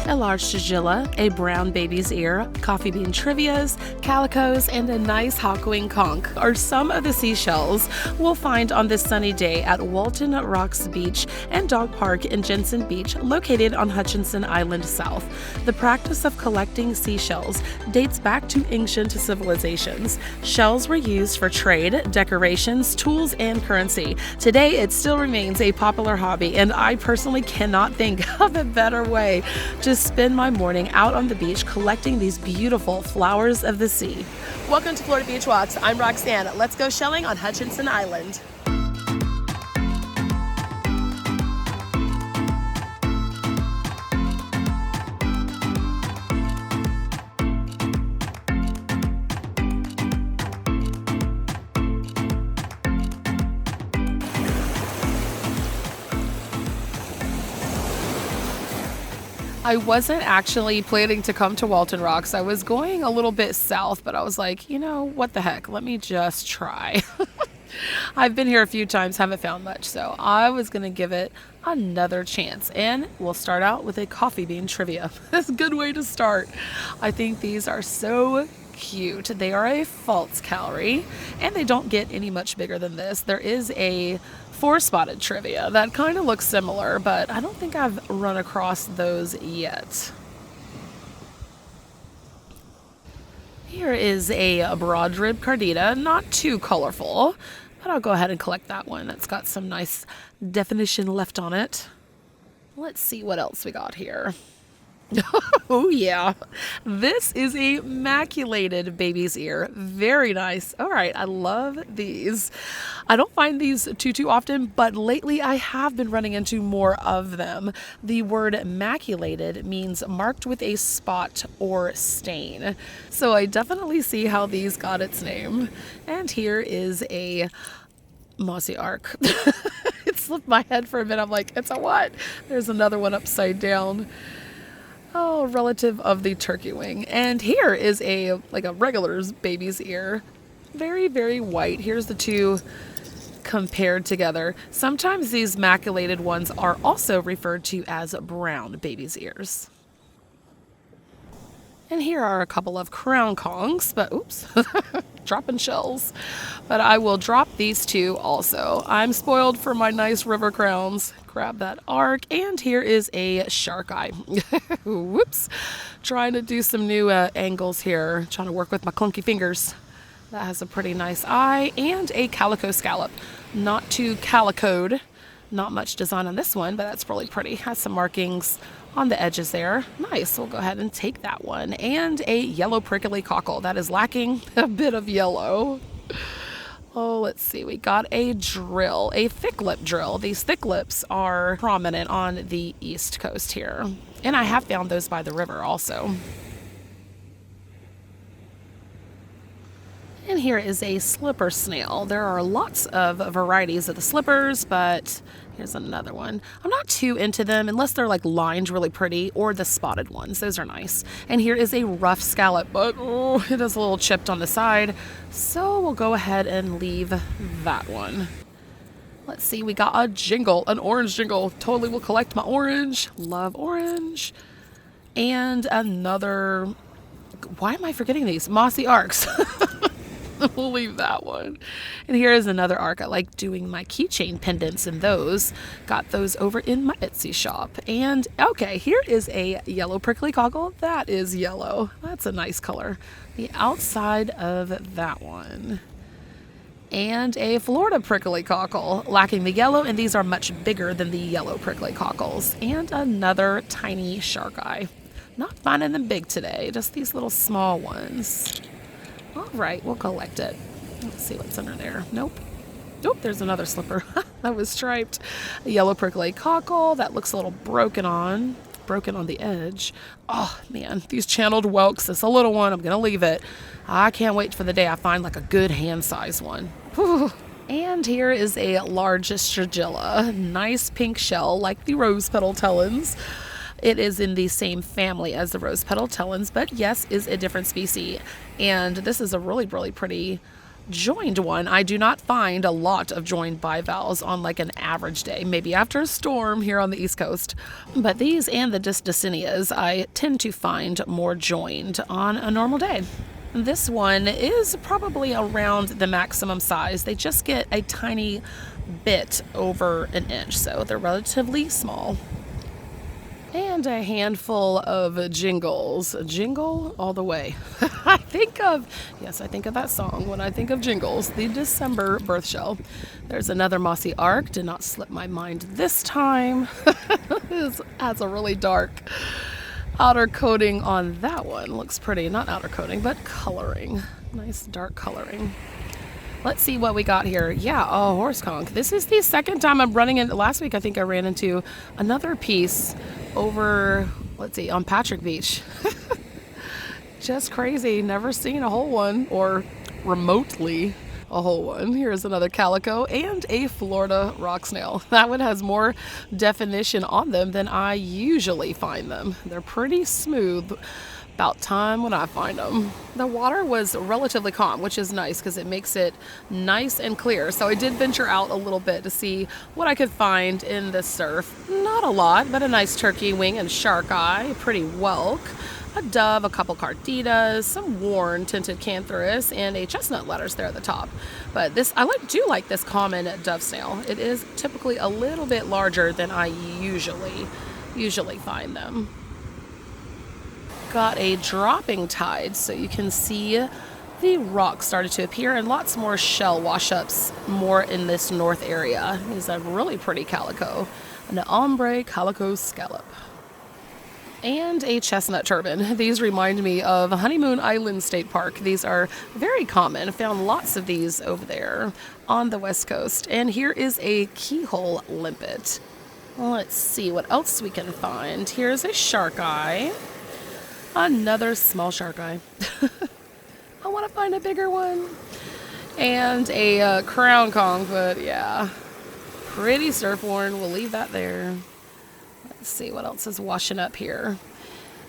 a large Strigilla, a brown baby's ear, coffee bean trivias, calicos, and a nice Hawkwing Conch are some of the seashells we'll find on this sunny day at Walton Rocks Beach and Dog Park in Jensen Beach, located on Hutchinson Island South. The practice of collecting seashells dates back to ancient civilizations. Shells were used for trade, decorations, tools, and currency. Today, it still remains a popular hobby, and I personally cannot think of a better way to spend my morning out on the beach collecting these beautiful flowers of the sea. Welcome to Florida Beach Walks. I'm Roxanne. Let's go shelling on Hutchinson Island. I wasn't actually planning to come to Walton Rocks. I was going a little bit south, but I was like, you know, what the heck? Let me just try. I've been here a few times, haven't found much, so I was going to give it another chance. And we'll start out with a coffee bean trivia. That's a good way to start. I think these are so cute. They are a false cowrie, and they don't get any much bigger than this. There is a four-spotted trivia that kind of looks similar, but I don't think I've run across those yet. Here is a broad rib cardita, not too colorful, but I'll go ahead and collect that one. That's got some nice definition left on it. Let's see what else we got here. Oh yeah, this is a maculated baby's ear. Very nice. All right, I love these. I don't find these too often, but lately I have been running into more of them. The word maculated means marked with a spot or stain. So I definitely see how these got its name. And here is a mossy arc. It slipped my head for a minute. I'm like, it's a what? There's another one upside down. Oh, relative of the turkey wing. And here is a regular baby's ear. Very, very white. Here's the two compared together. Sometimes these maculated ones are also referred to as brown baby's ears. And here are a couple of crown conchs, but oops, dropping shells. But I will drop these two also. I'm spoiled for my nice river crowns. Grab that arc, and here is a shark eye. Whoops. Trying to do some new angles here. Trying to work with my clunky fingers. That has a pretty nice eye, and a calico scallop. Not too calicoed. Not much design on this one, but that's really pretty. Has some markings on the edges there. Nice. We'll go ahead and take that one. And a yellow prickly cockle. That is lacking a bit of yellow. Oh, let's see. We got a drill, a thick lip drill. These thick lips are prominent on the East Coast here. And I have found those by the river also. And here is a slipper snail. There are lots of varieties of the slippers, but here's another one. I'm not too into them unless they're like lined really pretty, or the spotted ones. Those are nice. And here is a rough scallop, but oh, it is a little chipped on the side. So we'll go ahead and leave that one. Let's see, we got a jingle, an orange jingle. Totally will collect my orange. Love orange. And another, why am I forgetting these? Mossy arcs. We'll leave that one. And here is another arc. I like doing my keychain pendants in those. Got those over in my Etsy shop. And okay, here is a yellow prickly cockle. That is yellow. That's a nice color. The outside of that one. And a Florida prickly cockle, lacking the yellow, and these are much bigger than the yellow prickly cockles. And another tiny shark eye. Not finding them big today, just these little small ones. All right, we'll collect it. Let's see what's under there. Nope. Nope, there's another slipper. That was striped. A yellow prickly cockle. That looks a little broken on the edge. Oh, man, these channeled whelks. It's a little one. I'm going to leave it. I can't wait for the day I find like a good hand-sized one. Whew. And here is a large Strigilla. Nice pink shell like the rose petal tellins. It is in the same family as the rose petal tellins, but yes, is a different species. And this is a really, really pretty joined one. I do not find a lot of joined bivalves on like an average day, maybe after a storm here on the East Coast. But these and the Dysdecineas, I tend to find more joined on a normal day. This one is probably around the maximum size. They just get a tiny bit over an inch, so they're relatively small. And a handful of jingles. Jingle all the way. I think of that song when I think of jingles, the December birth shell. There's another mossy arc. Did not slip my mind this time. This has a really dark outer coating on that one. Looks pretty. Not outer coating, but coloring. Nice dark coloring. Let's see what we got here. Yeah, a horse conch. This is the second time I'm running into. Last week I think I ran into another piece over, on Patrick Beach. Just crazy. Never seen a whole one, or remotely a whole one. Here's another calico and a Florida rock snail. That one has more definition on them than I usually find them. They're pretty smooth. About time when I find them. The water was relatively calm, which is nice because it makes it nice and clear. So I did venture out a little bit to see what I could find in the surf. Not a lot, but a nice turkey wing and shark eye, a pretty whelk, a dove, a couple carditas, some worn tinted cantharus, and a chestnut letters there at the top. But I do like this common dove snail. It is typically a little bit larger than I usually find them. Got a dropping tide, so you can see the rocks started to appear and lots more shell wash-ups more in this north area. He's a really pretty calico, an ombre calico scallop, and a chestnut turban. These remind me of Honeymoon Island State Park. These are very common. I found lots of these over there on the west coast. And here is a keyhole limpet. Let's see what else we can find. Here's a shark eye. Another small shark eye. I want to find a bigger one. And a crown conch, but yeah, pretty surf worn. We'll leave that there. Let's see what else is washing up here.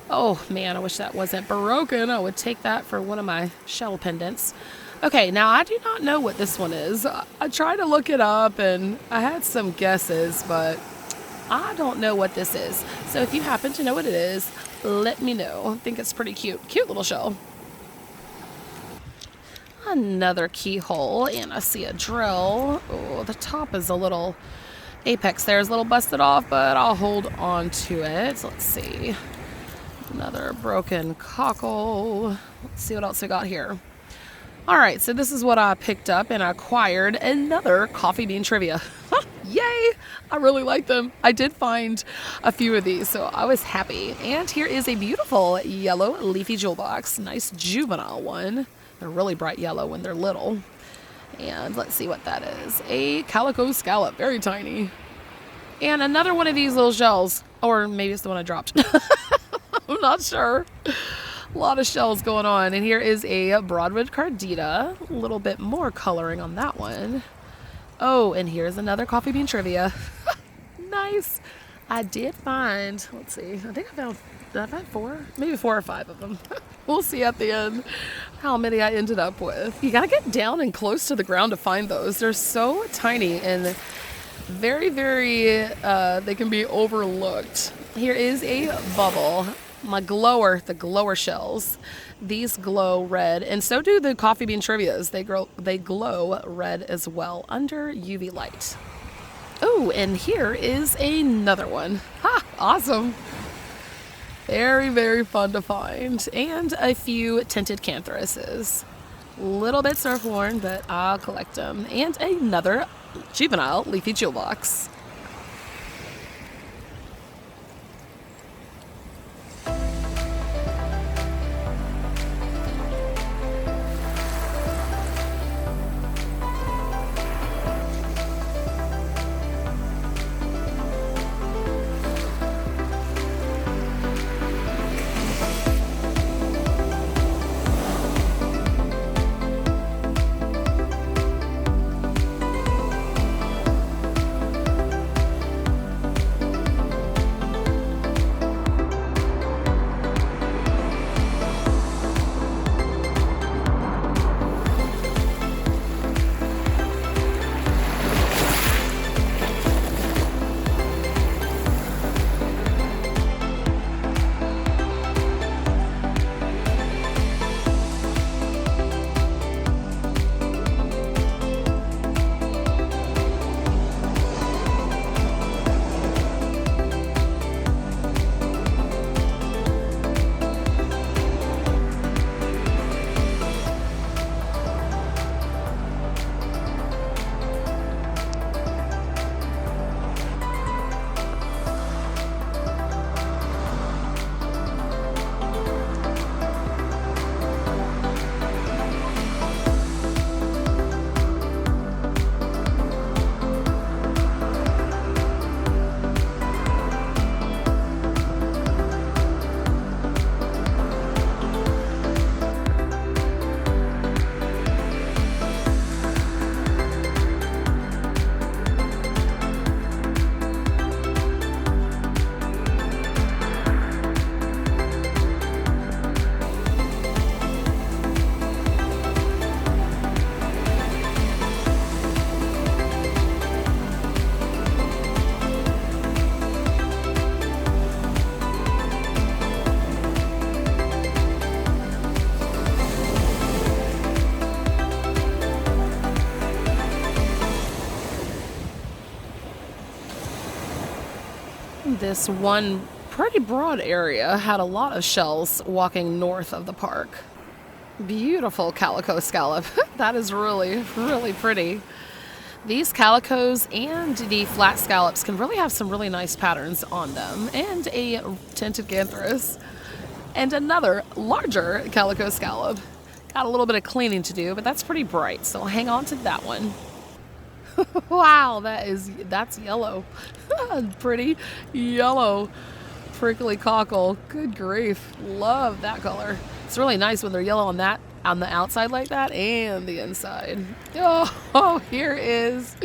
Oh man, I wish that wasn't broken. I would take that for one of my shell pendants. Okay, now I do not know what this one is. I tried to look it up and I had some guesses, but I don't know what this is. So if you happen to know what it is, let me know. I think it's pretty cute. Cute little shell. Another keyhole, and I see a drill. Oh, the top is a little, apex there is a little busted off, but I'll hold on to it. So let's see. Another broken cockle. Let's see what else we got here. All right, so this is what I picked up and I acquired. Another coffee bean trivia. Yay! I really like them. I did find a few of these, so I was happy. And here is a beautiful yellow leafy jewel box. Nice juvenile one. They're really bright yellow when they're little. And let's see what that is. A calico scallop, very tiny. And another one of these little shells. Or maybe it's the one I dropped. I'm not sure. A lot of shells going on. And here is a broadwood cardita. A little bit more coloring on that one. Oh, and here's another coffee bean trivia. Nice. I did find, let's see, did I find 4? Maybe 4 or 5 of them. We'll see at the end how many I ended up with. You gotta get down and close to the ground to find those. They're so tiny and very, very, they can be overlooked. Here is a bubble. The glower shells. These glow red, and so do the coffee bean trivias. They glow red as well under UV light. Oh, and here is another one. Ha! Awesome. Very, very fun to find. And a few tinted cantharuses. Little bit surf worn, but I'll collect them. And another juvenile leafy jewel box. This one pretty broad area had a lot of shells walking north of the park. Beautiful calico scallop. That is really, really pretty. These calicos and the flat scallops can really have some really nice patterns on them. And a tinted ganthrus. And another larger calico scallop. Got a little bit of cleaning to do, but that's pretty bright, so I'll hang on to that one. Wow, that's yellow. Pretty yellow prickly cockle. Good grief. Love that color. It's really nice when they're yellow on the outside like that and the inside. Oh, here is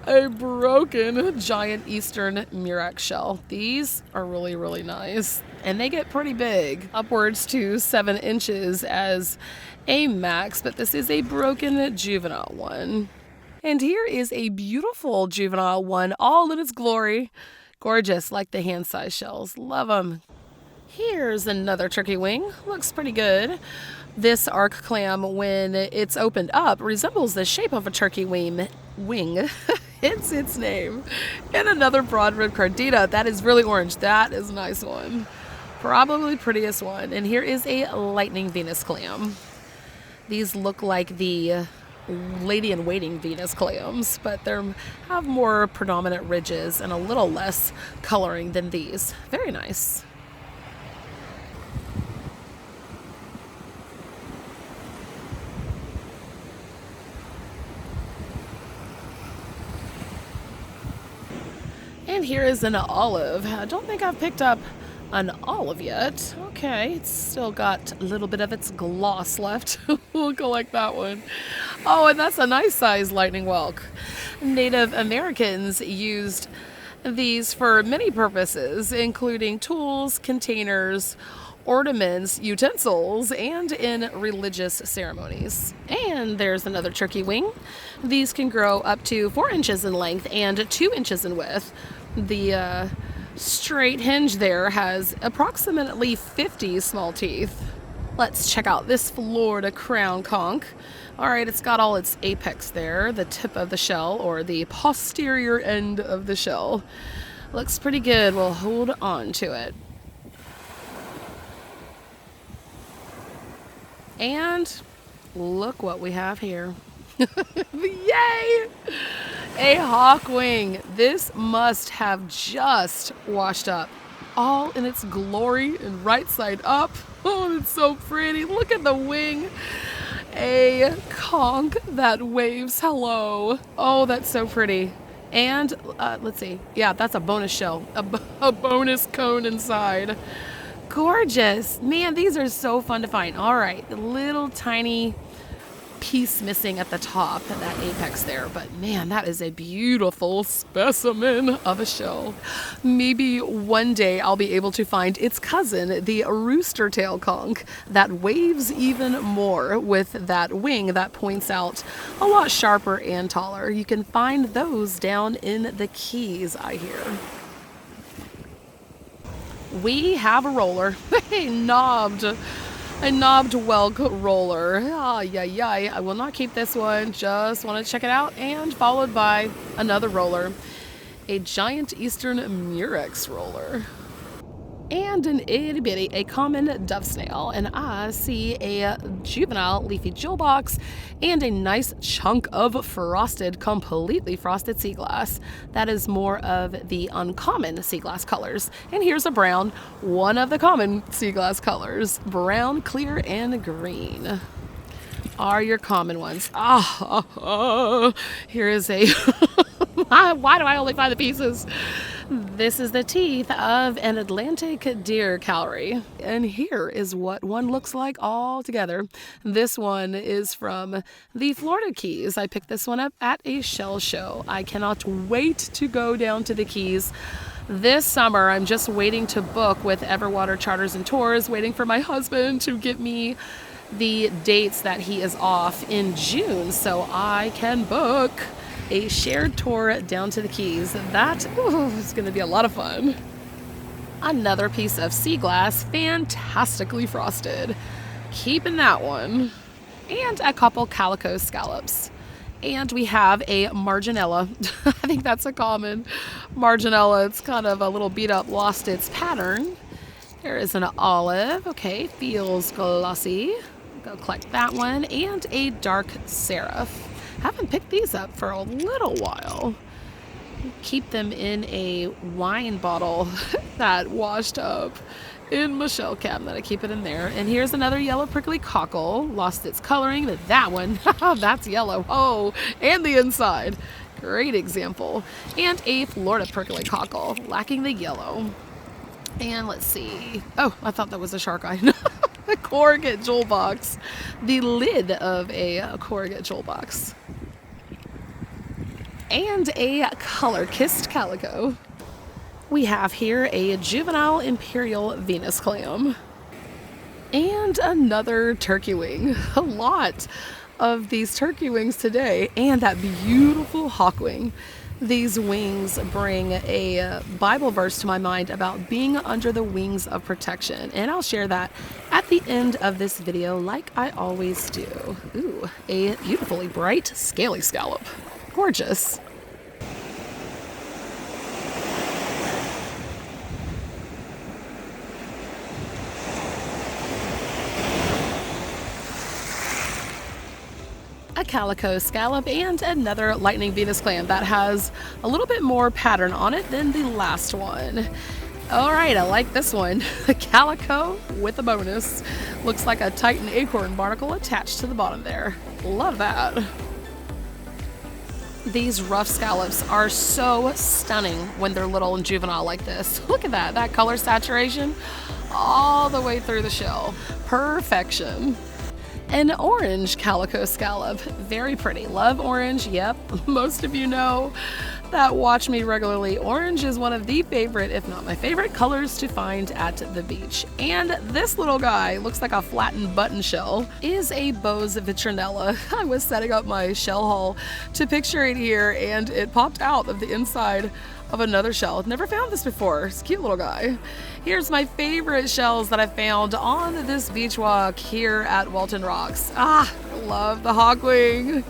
a broken giant Eastern Murex shell. These are really, really nice. And they get pretty big, upwards to 7 inches as a max, but this is a broken juvenile one. And here is a beautiful juvenile one, all in its glory. Gorgeous, like the hand-sized shells. Love them. Here's another turkey wing. Looks pretty good. This arc clam, when it's opened up, resembles the shape of a turkey wing. Hence its name. And another broad rib cardita. That is really orange. That is a nice one. Probably prettiest one. And here is a lightning Venus clam. These look like the lady-in-waiting Venus clams, but they have more predominant ridges and a little less coloring than these. Very nice. And here is an olive. I don't think I've picked up an olive yet. Okay, it's still got a little bit of its gloss left. We'll collect that one. Oh, and that's a nice size lightning whelk. Native Americans used these for many purposes, including tools, containers, ornaments, utensils, and in religious ceremonies. And there's another turkey wing. These can grow up to 4 inches in length and 2 inches in width. The straight hinge there has approximately 50 small teeth. Let's check out this Florida crown conch. All right, it's got all its apex there, the tip of the shell, or the posterior end of the shell. Looks pretty good. We'll hold on to it. And look what we have here. Yay! A hawkwing. This must have just washed up, all in its glory and right side up. Oh, it's so pretty. Look at the wing. A conch that waves hello. Oh, that's so pretty. And let's see. Yeah, that's a bonus shell. A bonus cone inside. Gorgeous. Man, these are so fun to find. All right, the little tiny piece missing at the top, that apex there, but man, that is a beautiful specimen of a shell. Maybe one day I'll be able to find its cousin, the rooster tail conch, that waves even more with that wing that points out a lot sharper and taller. You can find those down in the Keys, I hear. We have a roller, a knobbed Whelk roller. I will not keep this one. Just want to check it out. And followed by another roller, a giant Eastern Murex roller. And an itty bitty, a common dove snail. And I see a juvenile leafy jewel box and a nice chunk of frosted, completely frosted sea glass. That is more of the uncommon sea glass colors. And here's a brown, one of the common sea glass colors. Brown, clear, and green are your common ones. Here is a... Why do I only find the pieces? This is the teeth of an Atlantic deer cowrie. And here is what one looks like all together. This one is from the Florida Keys. I picked this one up at a shell show. I cannot wait to go down to the Keys this summer. I'm just waiting to book with Everwater Charters and Tours, waiting for my husband to get me the dates that he is off in June so I can book a shared tour down to the Keys. That is going to be a lot of fun. Another piece of sea glass, fantastically frosted. Keeping that one. And a couple calico scallops. And we have a marginella. I think that's a common. Marginella, it's kind of a little beat up, lost its pattern. There is an olive. Okay, feels glossy. Go collect that one. And a dark seraph. Haven't picked these up for a little while. Keep them in a wine bottle that washed up in my shell cabinet. I keep it in there. And here's another yellow prickly cockle. Lost its coloring, but that one, that's yellow. Oh, and the inside. Great example. And a Florida prickly cockle, lacking the yellow. And let's see. Oh, I thought that was a shark eye. A corrugate jewel box. The lid of a corrugate jewel box. And a color-kissed calico. We have here a juvenile imperial Venus clam. And another turkey wing. A lot of these turkey wings today. And that beautiful hawkwing. These wings bring a Bible verse to my mind about being under the wings of protection. And I'll share that at the end of this video like I always do. Ooh, a beautifully bright scaly scallop. Gorgeous. A calico scallop and another lightning Venus clam that has a little bit more pattern on it than the last one. All right, I like this one. A calico with a bonus. Looks like a Titan acorn barnacle attached to the bottom there. Love that. These rough scallops are so stunning when they're little and juvenile like this. Look at that color saturation all the way through the shell. Perfection. An orange calico scallop, very pretty. Love orange, yep, most of you know that watch me regularly. Orange is one of the favorite, if not my favorite, colors to find at the beach. And this little guy looks like a flattened button shell, is a Bose vitrinella. I was setting up my shell haul to picture it here and it popped out of the inside of another shell. Never found this before. It's a cute little guy. Here's my favorite shells that I found on this beach walk here at Walton Rocks. Love the hawkwing.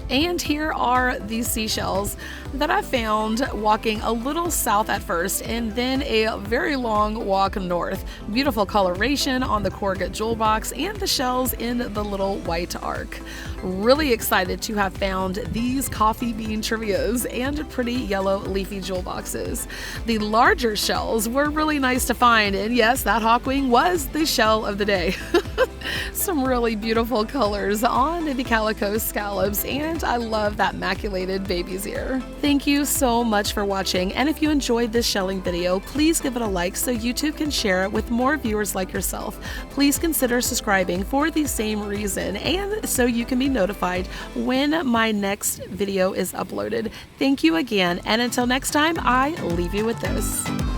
And here are these seashells that I found walking a little south at first and then a very long walk north. Beautiful coloration on the corrugate jewel box and the shells in the little white arc. Really excited to have found these coffee bean trivias and pretty yellow leafy jewel boxes. The larger shells were really nice to find, and yes, that hawkwing was the shell of the day. Some really beautiful colors on the calico scallops, and I love that maculated baby's ear. Thank you so much for watching, and if you enjoyed this shelling video, please give it a like so YouTube can share it with more viewers like yourself. Please consider subscribing for the same reason and so you can be notified when my next video is uploaded. Thank you again, and until next time, I leave you with this.